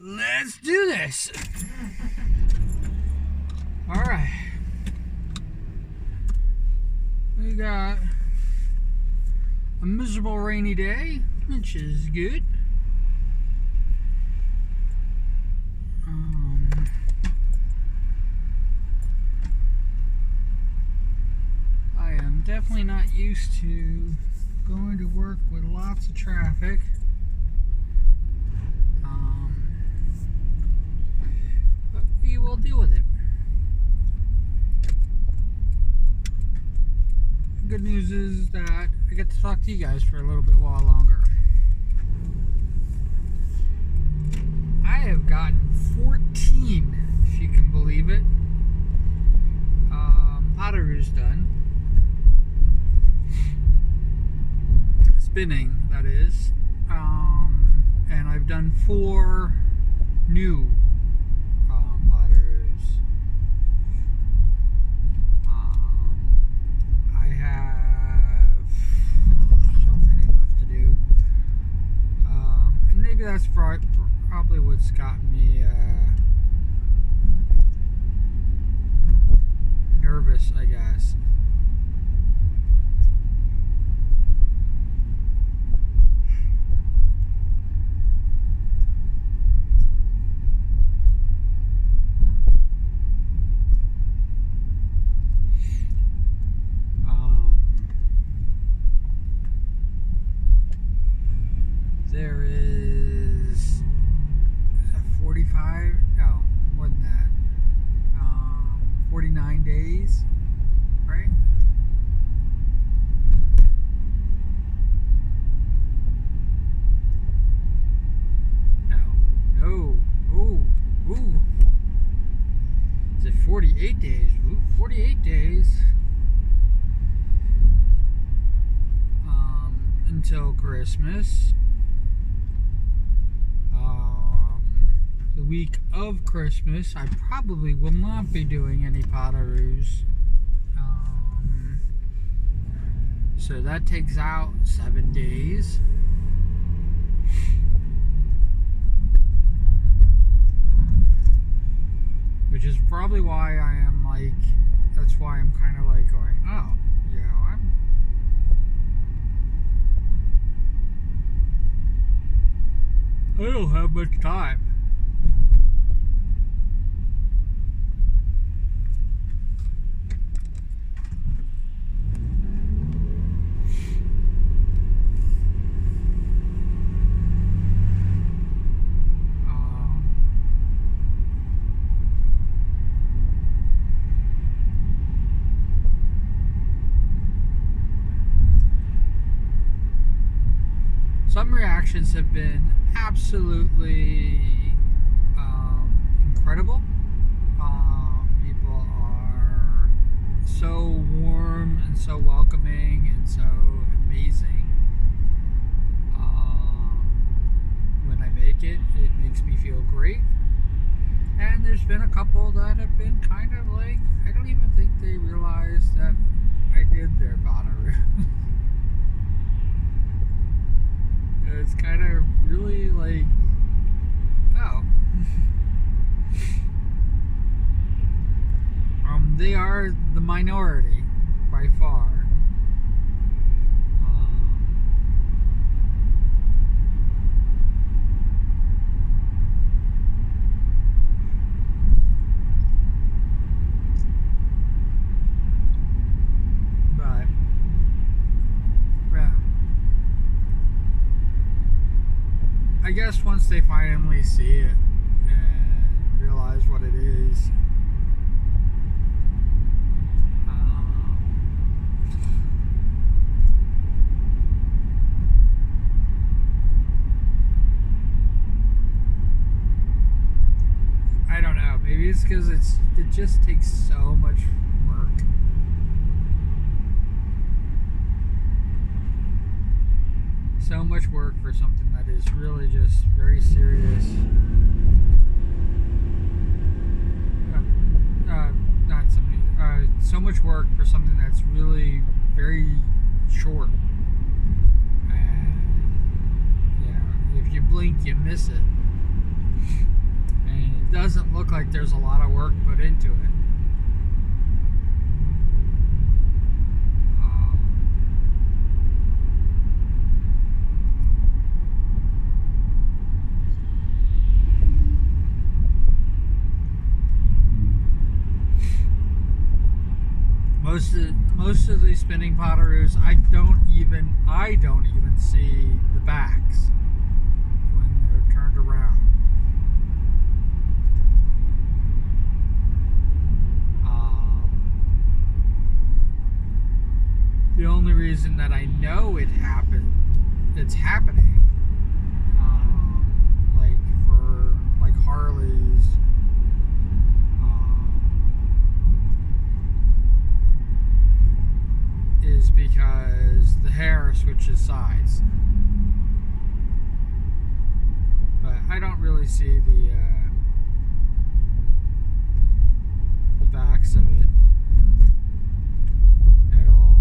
Let's do this. All right. We got a miserable rainy day, which is good. I am definitely not used to going to work with lots of traffic. But we will deal with it. The good news is that I get to talk to you guys for a little bit while longer. I have gotten 14, if you can believe it, potteries done. Spinning, that is. And I've done 4 new potteries. I have so many left to do. And maybe that's probably what's got me nervous, I guess. There is 45, no, more than that, 49 days, right? No, ooh. Is it 48 days? Ooh, 48 days. Until Christmas. The week of Christmas, I probably will not be doing any potteries. So that takes out 7 days. Which is probably why I am like, that's why I'm kind of like going, oh, you know, I don't have much time. Some reactions have been absolutely incredible. People are so warm and so welcoming and so amazing. When I make it, it makes me feel great. And there's been a couple that have been kind of like, I don't even think they realized that I did their pottery. It's kind of really like, oh. They are the minority by far. But, yeah. I guess once they finally see it and realize what it is, I don't know, maybe it's because it just takes so much work. So much work for something that is really just very serious. Not something. So much work for something that's really very short. And, you know, if you blink, you miss it. doesn't look like there's a lot of work put into it. Most of these spinning potteroos, I don't even see the backs when they're turned around. The only reason that I know it's happening, like for like Harleys, is because the hair switches sides. But I don't really see the backs of it at all.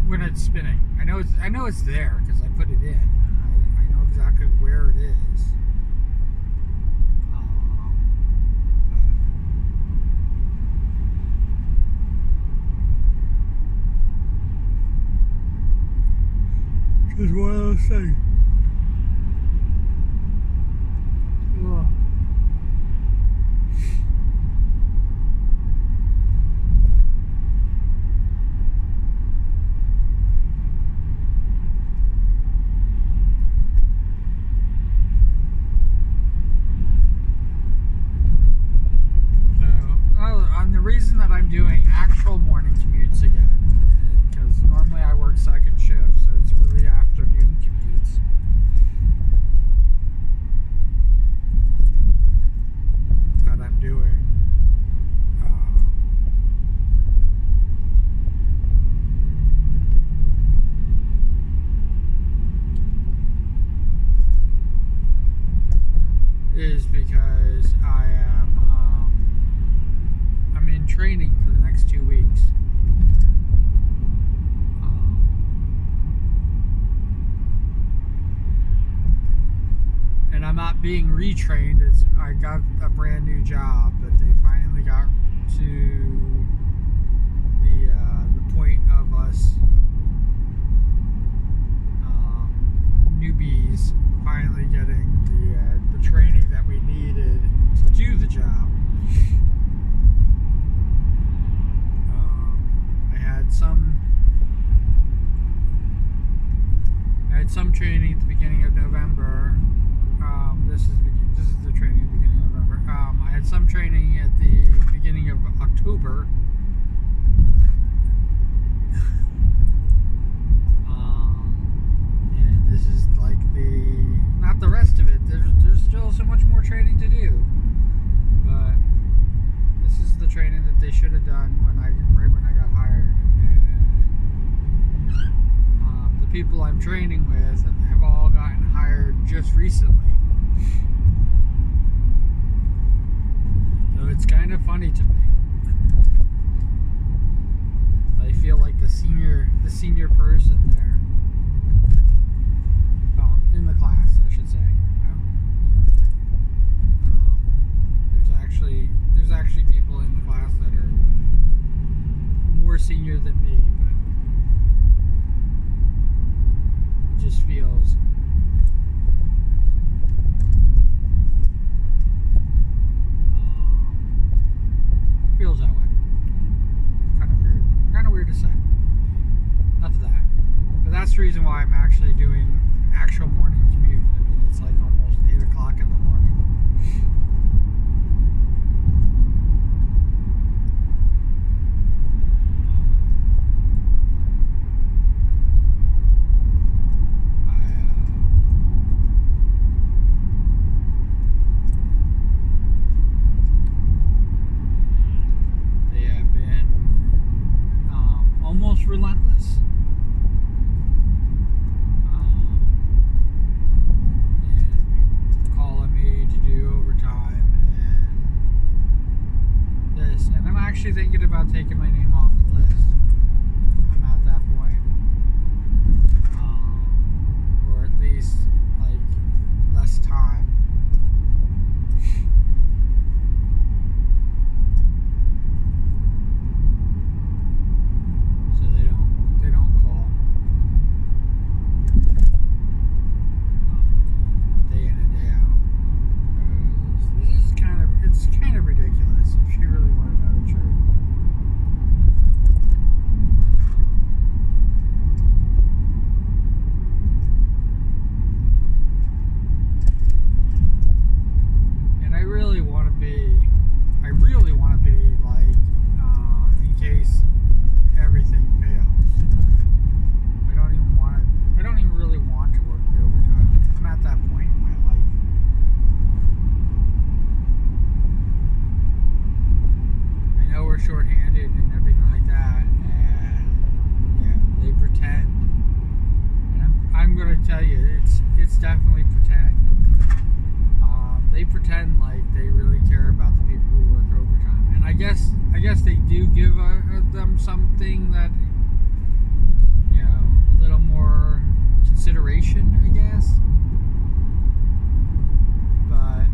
When it's spinning, I know it's there because I put it in. I know exactly where it is. Because what I was saying. The reason that I'm doing actual morning commutes again, because normally I work second shift, so it's really afternoon commutes. That I'm doing. Is because I'm in training for the next 2 weeks. And I'm not being retrained. I got a brand new job, but they finally got to the point of us newbies finally getting the training that we needed to do the job. I had some training at the beginning of November. This is the training at the beginning of November. I had some training at the beginning of October. And this is like not the rest of it. There's still so much more training to do. But this is the training that they should have done right when I got hired. And the people I'm training with have all gotten hired just recently. So it's kind of funny to me. I feel like the senior person there. In the class, I should say. There's actually people in the class that are more senior than me, but it just feels about taking my name off the list. I'm at that point. Or at least, like, less time. So they don't call. Day in and day out. This is kind of ridiculous if you really want to know the truth. And I really want to be like, in case everything fails. I don't even really want to work the overtime. I'm at that point in my life. I know we're shorthanded and everything like that, and yeah, they pretend. And I'm gonna tell you, it's definitely pretend. They pretend like they really care about the people who work overtime, and I guess they do give them something that, you know, a little more consideration, I guess. But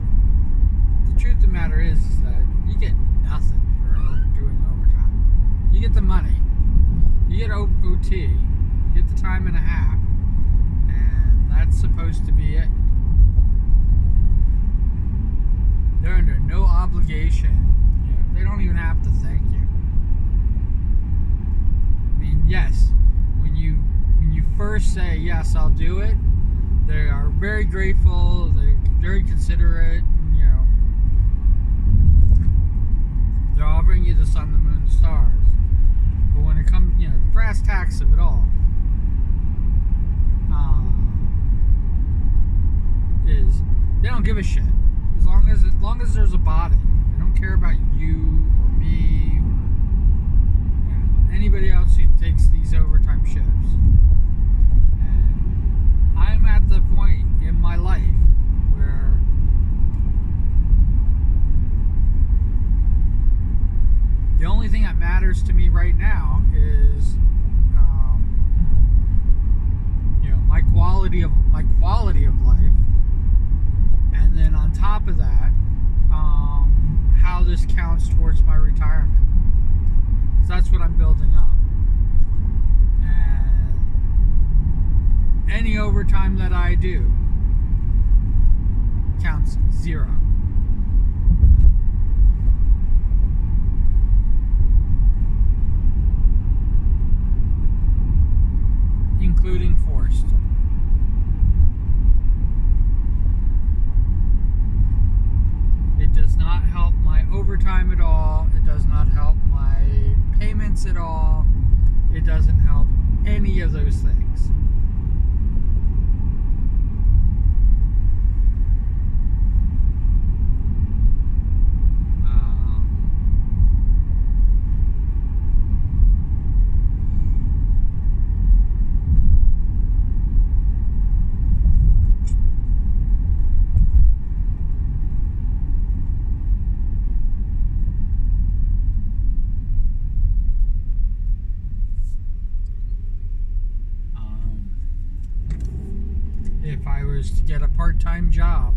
the truth of the matter is that you get nothing for doing overtime. You get the money, you get OT, you get the time and a half, and that's supposed to be it. They're under no obligation. You know, they don't even have to thank you. I mean, yes, when you first say yes, I'll do it, they are very grateful. They're very considerate. You know, they're offering you the sun, the moon, the stars. But when it comes, you know, the brass tacks of it all, is they don't give a shit. As long as there's a body, they don't care about you or me or anybody else who takes these overtime shifts. And I'm at the point in my life where the only thing that matters to me right now is, you know, my quality of life. And then on top of that, how this counts towards my retirement. So that's what I'm building up. And any overtime that I do counts 0. Including forced. It does not help my overtime at all. It does not help my payments at all. It doesn't help any of those things. If I was to get a part-time job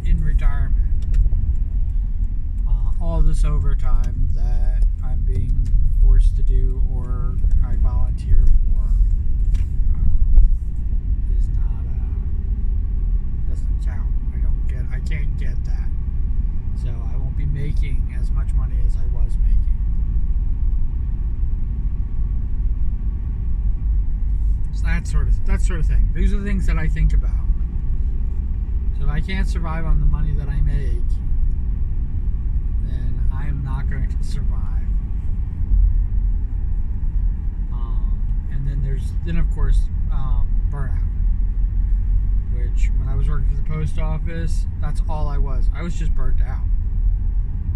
in retirement, all this overtime that I'm being forced to do or I volunteer for is not doesn't count. I can't get that, so I won't be making as much money as I was making. So that sort of thing. These are the things that I think about. So if I can't survive on the money that I make, then I am not going to survive. And then of course burnout, which when I was working for the post office, that's all I was. I was just burnt out.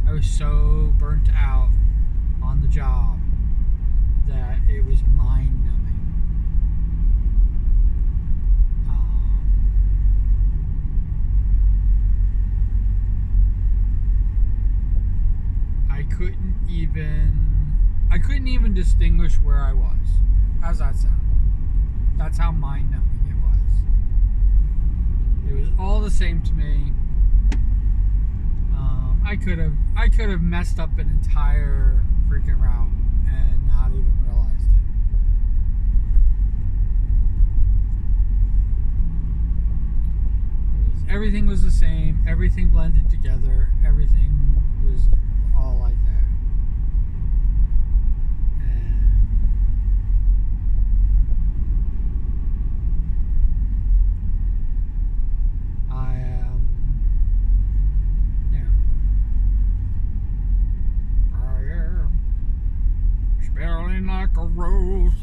I was so burnt out on the job that it was mind-numbing. I couldn't even I couldn't even distinguish where I was. How's that sound? That's how mind numbing it was. It was all the same to me. I could have messed up an entire freaking route and not even realized it. Everything was the same. Everything blended together. Everything was all like that. And I am, I am smelling like a rose.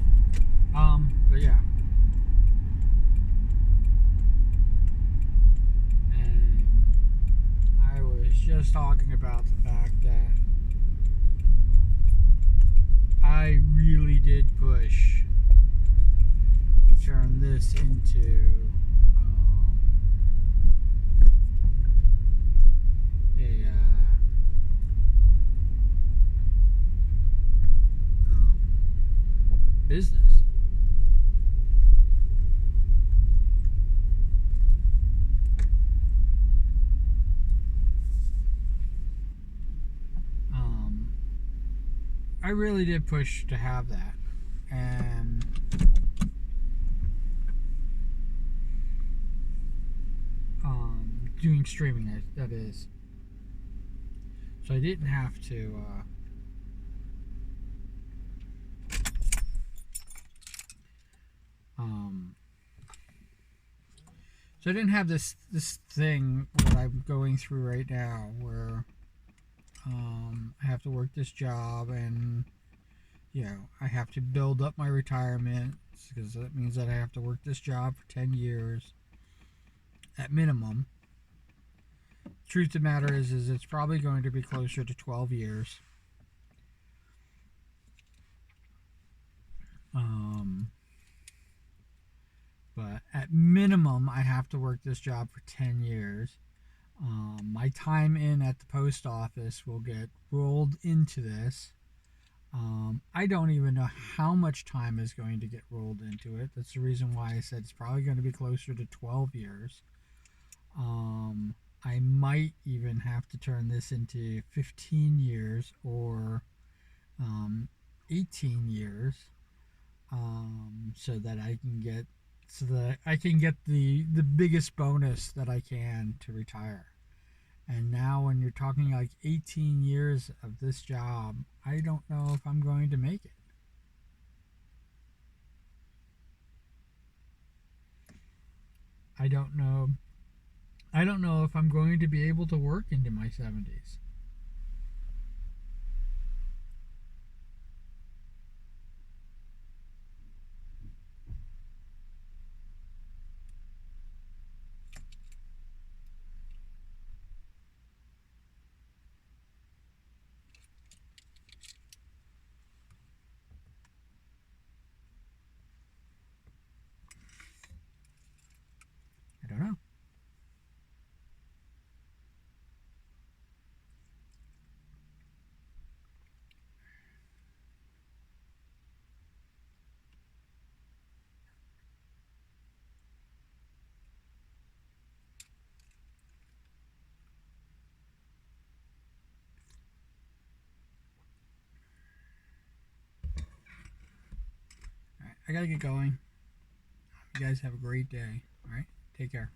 But yeah. And I was just talking about the fact that I really did push to turn this into a business. I really did push to have that, and doing streaming, that is. So I didn't have to. So I didn't have this thing that I'm going through right now, where I have to work this job, and I have to build up my retirement, because that means that I have to work this job for 10 years at minimum. Truth of the matter is it's probably going to be closer to 12 years. But at minimum, I have to work this job for 10 years. My time in at the post office will get rolled into this. I don't even know how much time is going to get rolled into it. That's the reason why I said it's probably going to be closer to 12 years. I might even have to turn this into 15 years or 18 years, so that I can get the biggest bonus that I can to retire. And now, when you're talking like 18 years of this job, I don't know if I'm going to make it. I don't know. I don't know if I'm going to be able to work into my 70s. I don't know. All right, I gotta get going. You guys have a great day. All right, take care.